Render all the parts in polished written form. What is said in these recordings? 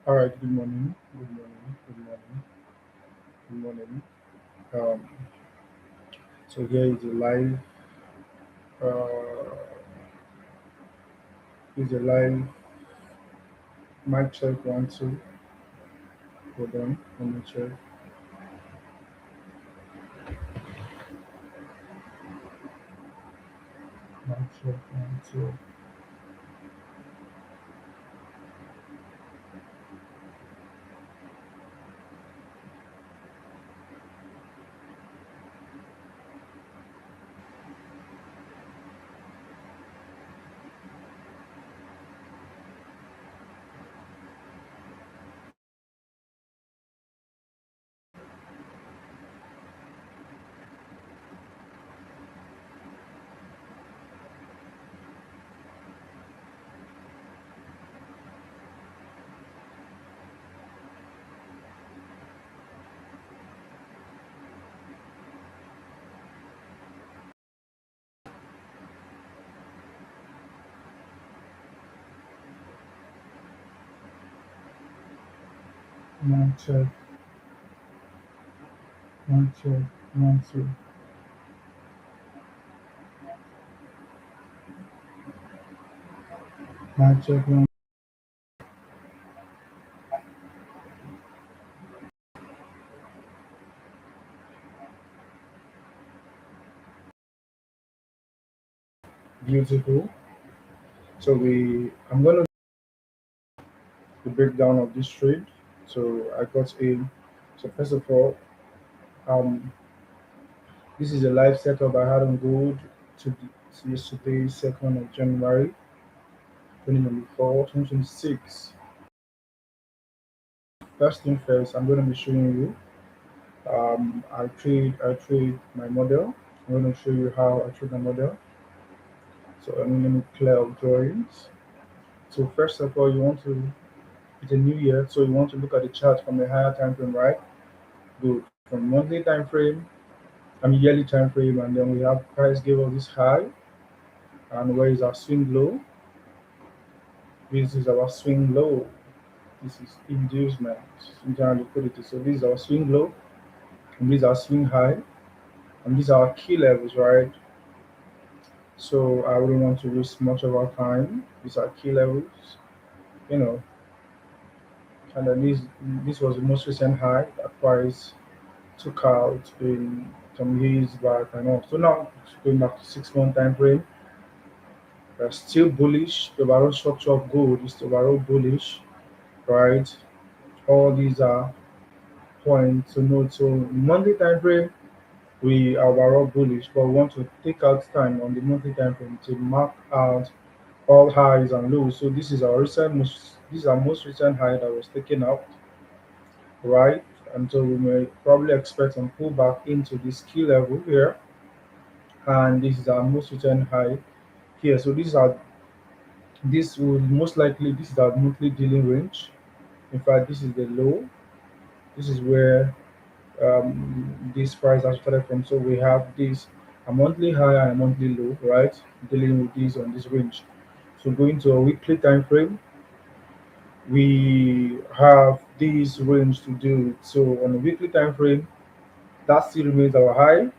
All right, good morning. Good morning. Good morning. Good morning. Um, so here is a live, uh, is a live mic check one two. Hold on, let me check. Mic check one two. Mic check one check one two. Mic check one. Beautiful. So I'm gonna do the breakdown of this trade. So I got in. So first of all, um, this is a live setup I had on gold to yesterday, 2nd of January, 2024, 2026. First thing first, I'm going to be showing you. I trade my model. I'm going to show you how I trade my model. So let me clear up drawings. So first of all, you want to it's a new year, so you want to look at the chart from a higher time frame, right? Good. From monthly time frame, yearly time frame, and then we have price gave us this high, and where is our swing low? This is our swing low. This is inducement, internal liquidity. So this is our swing low, and these are swing high, and these are our key levels, right? So I wouldn't want to waste much of our time. These are key levels, you know, and then this was the most recent high that price took out in some years back and all. So now going back to 6 month time frame, we're still bullish. The overall structure of gold is overall bullish, right? All these are points to note. So monthly time frame, we are overall bullish, but we want to take out time on the monthly time frame to mark out all highs and lows. So this is our most recent high that was taken out, right? And so we may probably expect some pullback into this key level here, and this is our most recent high here. So this is our monthly dealing range. In fact, this is the low. This is where this price has started from. So we have this a monthly high and a monthly low, right? Dealing with this on this range. So going to a weekly time frame, we have this range to do with. So on a weekly time frame, that still remains our high.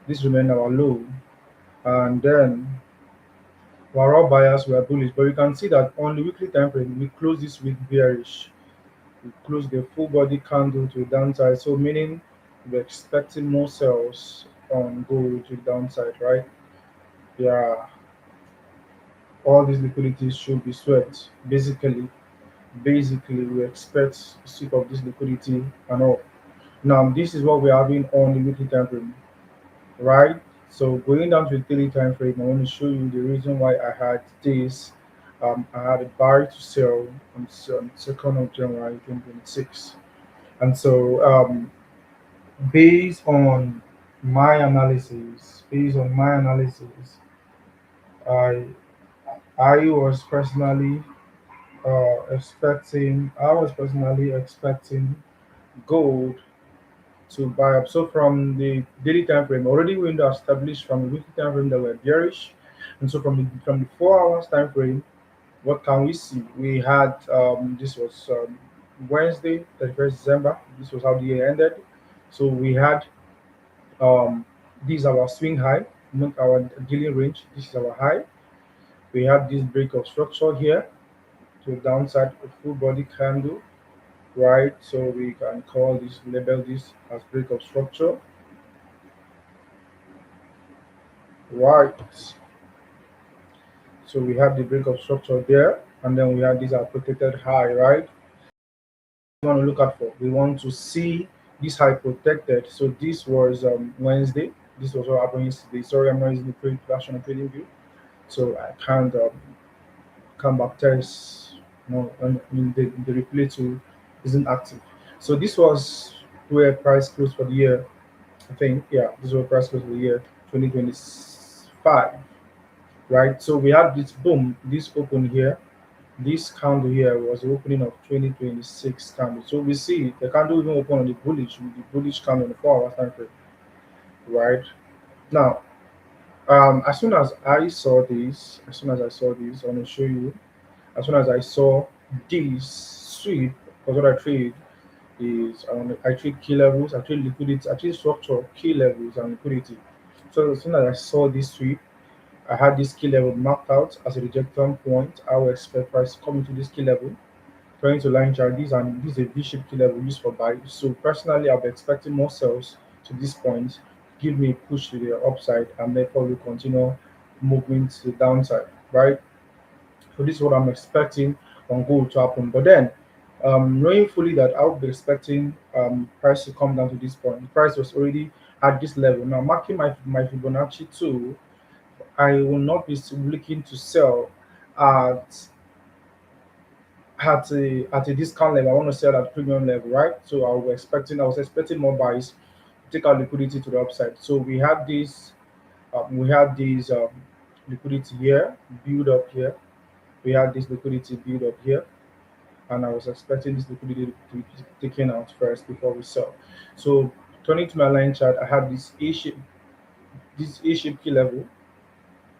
This remains our low, and then we're all buyers, we are bullish. But you can see that on the weekly time frame, we close this week bearish. We close the full body candle to the downside. So meaning we're expecting more sales on gold to the downside, right? Yeah, all these liquidities should be swept. Basically, we expect sweep of this liquidity and all. Now, this is what we're having on the weekly time frame, right? So going down to the daily time frame, I want to show you the reason why I had this. I had a buy to sell on 2nd of January 2026. And so based on my analysis, I I was personally expecting gold to buy up. So from the daily time frame, already window established from the weekly time frame that were bearish, and so from the 4 hours time frame, what can we see? We had this was Wednesday, 31st December. This was how the year ended. So we had um, this is our swing high, not our daily range. This is our high. We have this break of structure here to the downside, a full body candle, right? So we can call this, label this as break of structure, right? So we have the break of structure there, and then we have this our protected high, right? We want to look out for. We want to see this high protected. So this was Wednesday. This was what happened yesterday. Sorry, I'm not using the production and trading view, so I can't come back test. No, I mean the replay tool isn't active. So this was where price closed for the year. I think yeah, this was price closed for the year 2025, right? So we have this boom, this open here. This candle here was the opening of 2026 candle. So we see the candle even open on the bullish with the bullish candle on the 4 hour time frame, right? Now, as soon as I saw this, I want to show you. As soon as I saw this sweep, because what I trade is I trade key levels, I trade liquidity, I trade structure, key levels, and liquidity. So as soon as I saw this sweep, I had this key level marked out as a rejection point. I will expect price to come into this key level, turning to line chart. This is a V-shaped key level used for buy. So personally, I'll be expecting more sales to this point, give me a push to the upside, and therefore will continue moving to the downside, right? So this is what I'm expecting on gold to happen. But then, knowing fully that I would be expecting price to come down to this point, the price was already at this level. Now, marking my Fibonacci too, I will not be looking to sell at at a discount level. I want to sell at premium level, right? So I was expecting more buys, take our liquidity to the upside. So we have this liquidity here, build up here. We had this liquidity build up here, and I was expecting this liquidity to be taken out first before we sell. So turning to my line chart, I had this A shape key level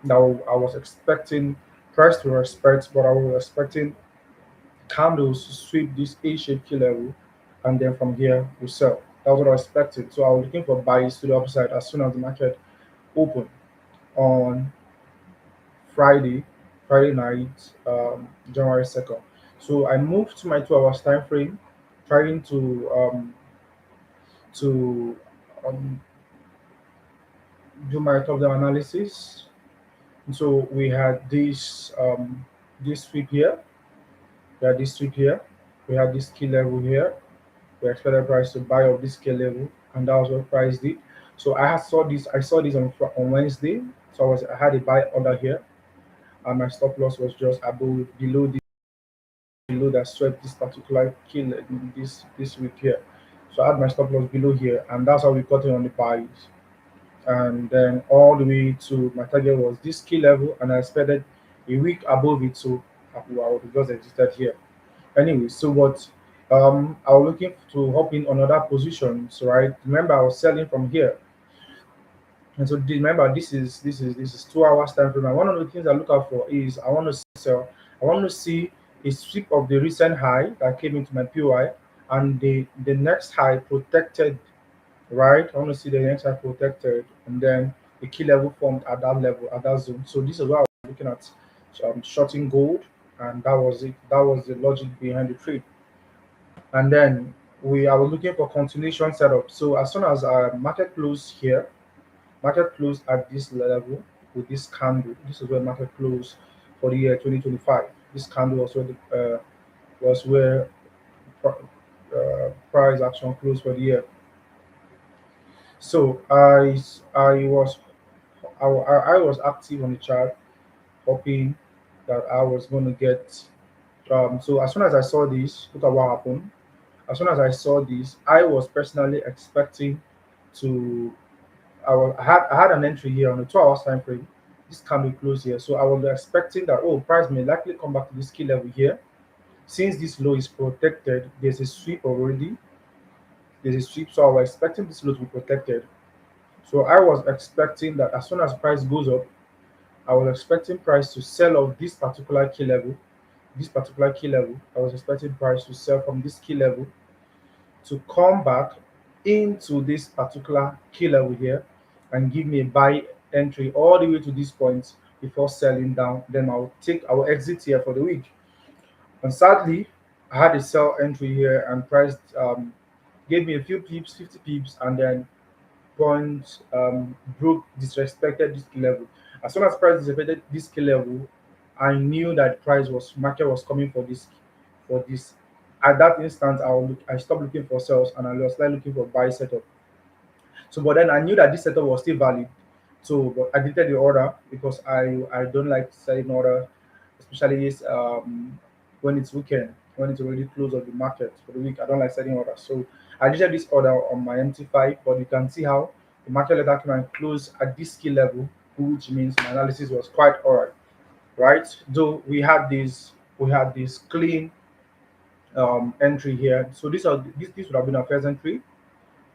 that I was expecting price to respect, but I was expecting candles to sweep this A shape key level, and then from here we sell. That was what I expected. So I was looking for buys to the upside as soon as the market opened on Friday, Friday night, January 2nd. So I moved to my 2 hours time frame, trying to um, do my top down analysis. And so we had this sweep here, we had this sweep here, we had this key level here. We expected price to buy off this key level, and that was what price did. So I saw this on Wednesday. So I had a buy order here, and my stop loss was just above below that swept this particular kill this week here. So I had my stop loss below here, and that's how we got it on the buys. And then all the way to my target was this key level, and I expected a week above it, so I would have just exited here. Anyway, so what I was looking to hop in on other positions, right? Remember, I was selling from here. And so remember, this is 2 hours time frame. And one of the things I look out for is I want to sell. I want to see a sweep of the recent high that came into my POI, and the next high protected, right? I want to see the next high protected, and then the key level formed at that level, at that zone. So this is what I was looking at, shorting gold, and that was it. That was the logic behind the trade. And then we I was looking for continuation setup. So as soon as our market close here, market close at this level with this candle. This is where market close for the year 2025. This candle was where price action closed for the year. So I was active on the chart, hoping that I was going to get. So as soon as I saw this, look at what happened. As soon as I saw this, I was personally expecting to I had an entry here on the 2 hours time frame. This candle close here. So I was expecting that price may likely come back to this key level here. Since this low is protected, there's a sweep already. There's a sweep. So I was expecting this low to be protected. So I was expecting that as soon as price goes up, I was expecting price to sell off this particular key level. this particular key level. I was expecting price to sell from this key level to come back into this particular key level here and give me a buy entry all the way to this point before selling down. Then I will exit here for the week. And sadly, I had a sell entry here and price gave me a few pips, 50 pips, and then point broke, disrespected this key level. As soon as price disrespected this key level, I knew that price was market was coming for this. At that instant, I stopped looking for sales and I was like looking for buy setup. So, but then I knew that this setup was still valid. So, but I deleted the order because I don't like selling order, especially when it's weekend, when it's already close of the market for the week. I don't like selling orders. So I deleted this order on my MT5, but you can see how the market letter came and closed at this key level, which means my analysis was quite alright, right? Though we had this clean entry here. So this would have been our first entry.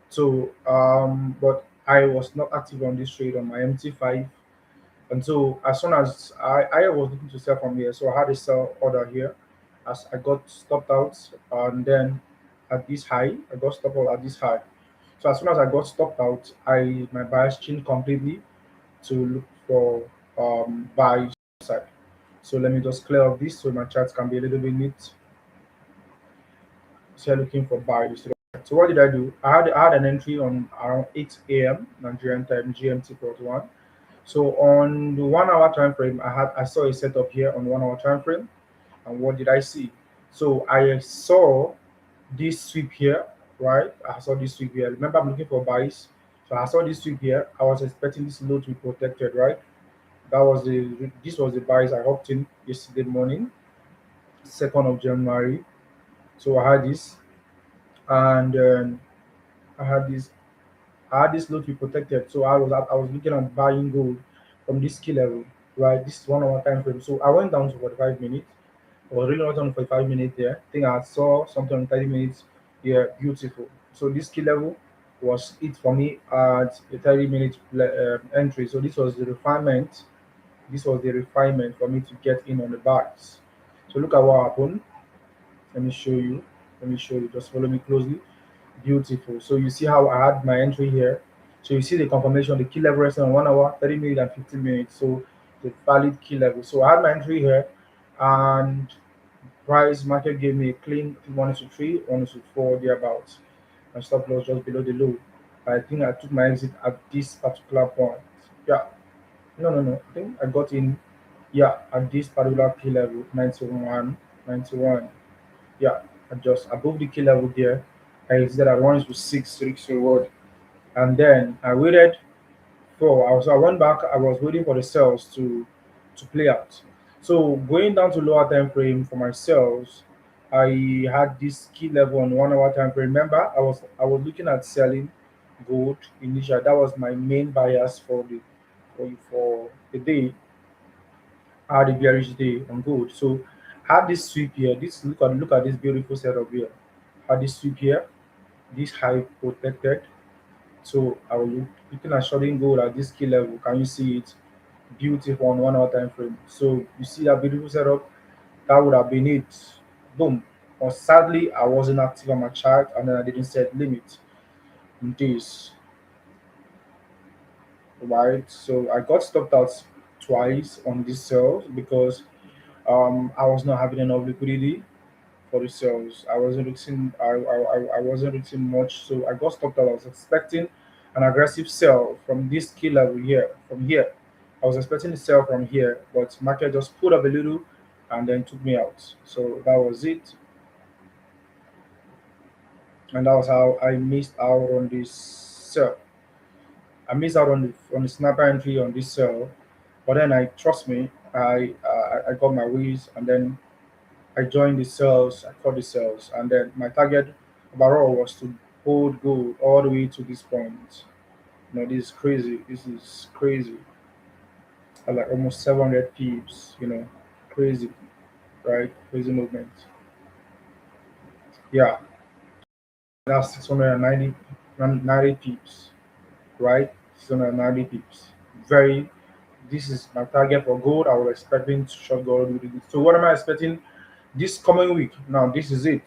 So, but I was not active on this trade on my MT5. And so, as soon as I was looking to sell from here, so I had a sell order here. As I got stopped out, and then at this high, I got stopped out at this high. So as soon as I got stopped out, my bias changed completely to look for buy side. So let me just clear up this so my charts can be a little bit neat. So looking for buy. So what did I do? I had an entry on around 8 a.m. Nigerian time, GMT plus one. So on the 1 hour time frame, I saw a setup here on 1 hour time frame. And what did I see? So I saw this sweep here, right? I saw this sweep here. Remember, I'm looking for buys. So I saw this sweep here. I was expecting this low to be protected, right? This was the buys I hopped in yesterday morning, 2nd of January. So and I had this I had this low to be protected. So I was looking at buying gold from this key level, right? This is 1 hour time frame. So I went down to 45 minutes. I was really not on 45 minutes there. I think I saw something on 30 minutes. Yeah, beautiful. So this key level was it for me at a 30-minute entry. So this was the refinement for me to get in on the buys. So look at what happened. Let me show you. Let me show you. Just follow me closely. Beautiful. So you see how I had my entry here. So you see the confirmation, the key level resting on 1 hour, 30 minutes, and 15 minutes. So the valid key level. So I had my entry here, and price market gave me a clean 1 to 3, 1 to 4 thereabouts. My stop loss just below the low. I think I took my exit at this particular point. Yeah, no, no, no. I think I got in. Yeah, at this particular key level, 91, 91. Yeah, just above the key level there. I exited at 1 to 6 risk reward, and then I waited for. I went back. I was waiting for the sales to play out. So going down to lower time frame for my sales, I had this key level on 1 hour time frame. Remember, I was looking at selling gold initially. That was my main bias for the day. I had a bearish day on gold. So I had this sweep here. Look at this beautiful setup here. I had this sweep here. This high protected. So I was looking at shorting gold at this key level. Can you see it? Beautiful on 1 hour time frame. So you see that beautiful setup? That would have been it. Boom. But sadly, I wasn't active on my chart and then I didn't set limit in this. Right. So I got stopped out twice on these sales because I was not having enough liquidity for the sales. I wasn't reaching much, so I got stopped out. I was expecting an aggressive sell from this key level here. From here, I was expecting to sell from here, but market just pulled up a little and then took me out. So that was it, and that was how I missed out on this sell. I missed out on the snapper entry on this sell, but then I trust me, I got my ways, and then I joined the sales, I caught the sales, and then my target overall was to hold gold all the way to this point. This is crazy. This is crazy. At like almost 700 pips, crazy, right? Crazy movement. Yeah, that's 690 pips, right? 690 pips. This is my target for gold. I was expecting to short gold with it. So what am I expecting? This coming week, now this is it.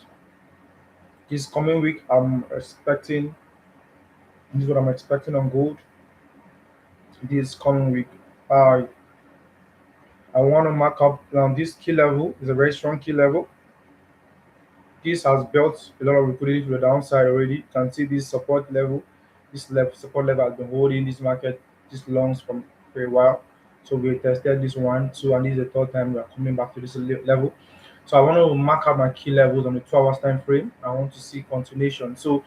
This coming week, I'm expecting. This is what I'm expecting on gold. This coming week, I I want to mark up this key level is a very strong key level. This has built a lot of liquidity to the downside already. You can see this support level. This support level has been holding this market, this longs from for a while. So we tested this one, two, and this is the third time we are coming back to this level. So I want to mark out my key levels on the 2 hours time frame. I want to see continuation. So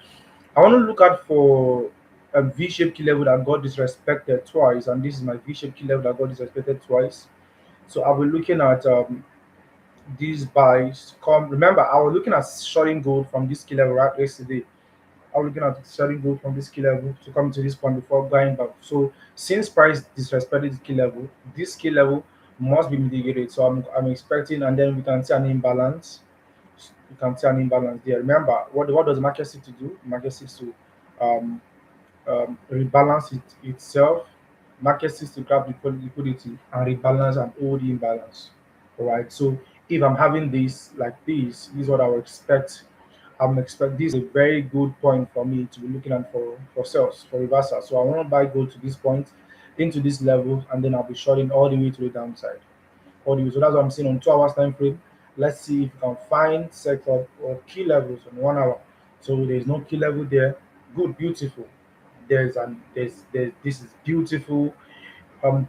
I want to look out for a V-shaped key level that got disrespected twice, and this is my V-shaped key level that got disrespected twice. So I'll be looking at these buys come. Remember, I was looking at shorting gold from this key level right yesterday. I was looking at shorting gold from this key level to come to this point before going back. So since price disrespected this key level must be mitigated. So I'm expecting, and then we can see an imbalance. You can see an imbalance there. Remember, what does the market seek to do? The market seeks to um, rebalance itself. Market seeks to grab liquidity and rebalance and hold the imbalance. All right. So if I'm having this like this is what I would expect. I'm expect this is a very good point for me to be looking at for sales for reversal. So I want to buy gold to this point, into this level, and then I'll be shorting all the way to the downside. All the way. So that's what I'm saying on 2 hours time frame. Let's see if you can find setup or key levels on 1 hour. So there's no key level there. Good, beautiful. There's this is beautiful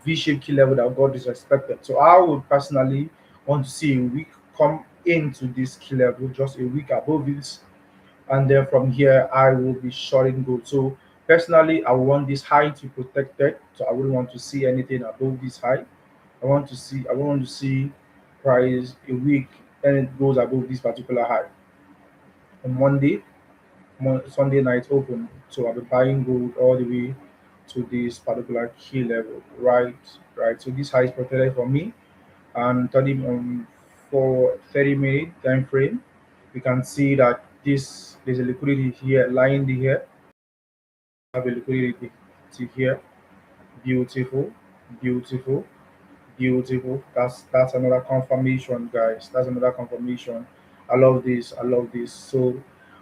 V-shaped key level that got disrespected. So I would personally want to see a week come into this key level, just a week above this, and then from here I will be shorting gold. So personally, I want this high to be protected. So I wouldn't want to see anything above this high. I want to see price a week and it goes above this particular high. On Monday, Sunday night open. So I'll be buying gold all the way to this particular key level. Right, right. So this high is protected for me. And 30 for 30-minute time frame, we can see that this there's a liquidity here lying here. Have a liquidity here. Beautiful, beautiful, beautiful. That's another confirmation, guys. That's another confirmation. I love this. I love this. So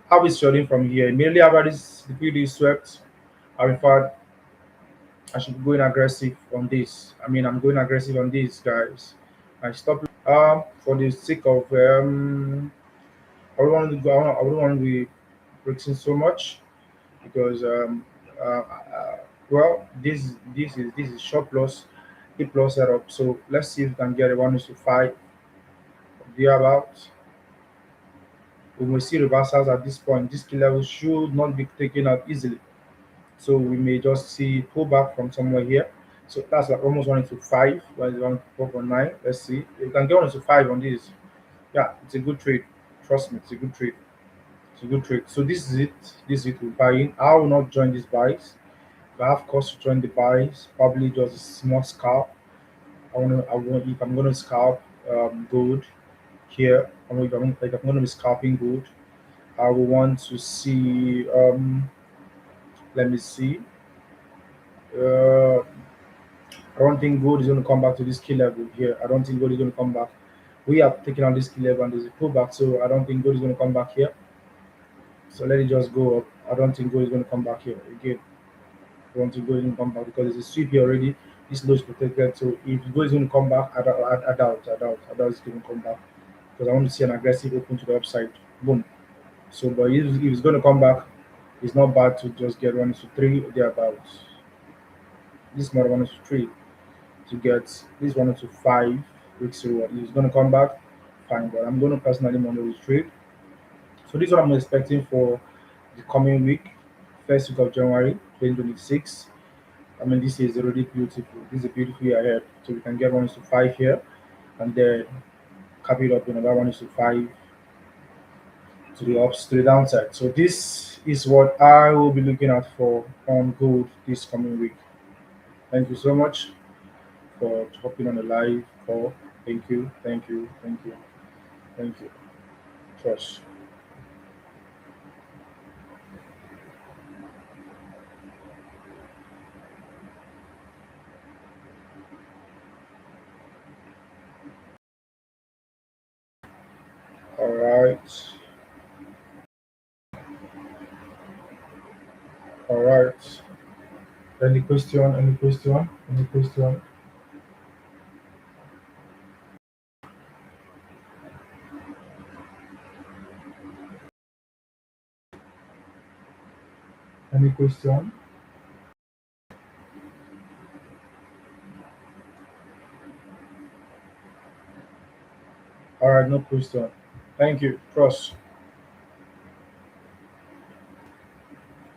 how is shorting from here? Immediately after this liquidity swept, I thought I should be going aggressive on this. I mean, I'm going aggressive on this, guys. I stop for the sake of I don't want to go. I don't want to be breaking so much because well, this is short plus A plus setup. So let's see if we can get a 1:5 thereabouts. We will see reversals at this point. This key level should not be taken out easily. So we may just see pullback from somewhere here. So that's like almost 1:5. 1:4.9. Let's see. If we can get 1:5 on this, yeah, it's a good trade. Trust me, it's a good trade. It's a good trade. So this is it. This is it. We're buying. I will not join these buys. If I have cost to join the buys, probably just a small scalp. I want if I'm gonna scalp gold here. If I'm gonna be scalping gold, I will want to see let me see. Uh, I don't think gold is going to come back to this key level here. I don't think gold is going to come back. We have taken on this key level and there's a pullback, so I don't think gold is going to come back here. So let it just go up. I don't think gold is going to come back here again. I don't think gold is going to come back because there's a sweep here already. This low is protected. So if gold is going to come back, I doubt it's going to come back because I want to see an aggressive open to the upside. Boom. So, but if it's going to come back, it's not bad to just get 1 to 3 thereabouts. This is not 1 to 3. To get this 1 to 5 weeks reward. It's going to come back, fine, but I'm going to personally monitor this trade. So this is what I'm expecting for the coming week, first week of January 2026. I mean, this is already beautiful. This is a beautiful year ahead. So we can get 1 to 5 here and then cap it up in another 1 to 5 to the ups to the downside. So this is what I will be looking at for on gold this coming week. Thank you so much for hopping on the live call. Thank you, thank you, thank you, thank you. Trust. right. All right. Any question? Any question? Any question? Any question? All right, no question. Thank you. Cross.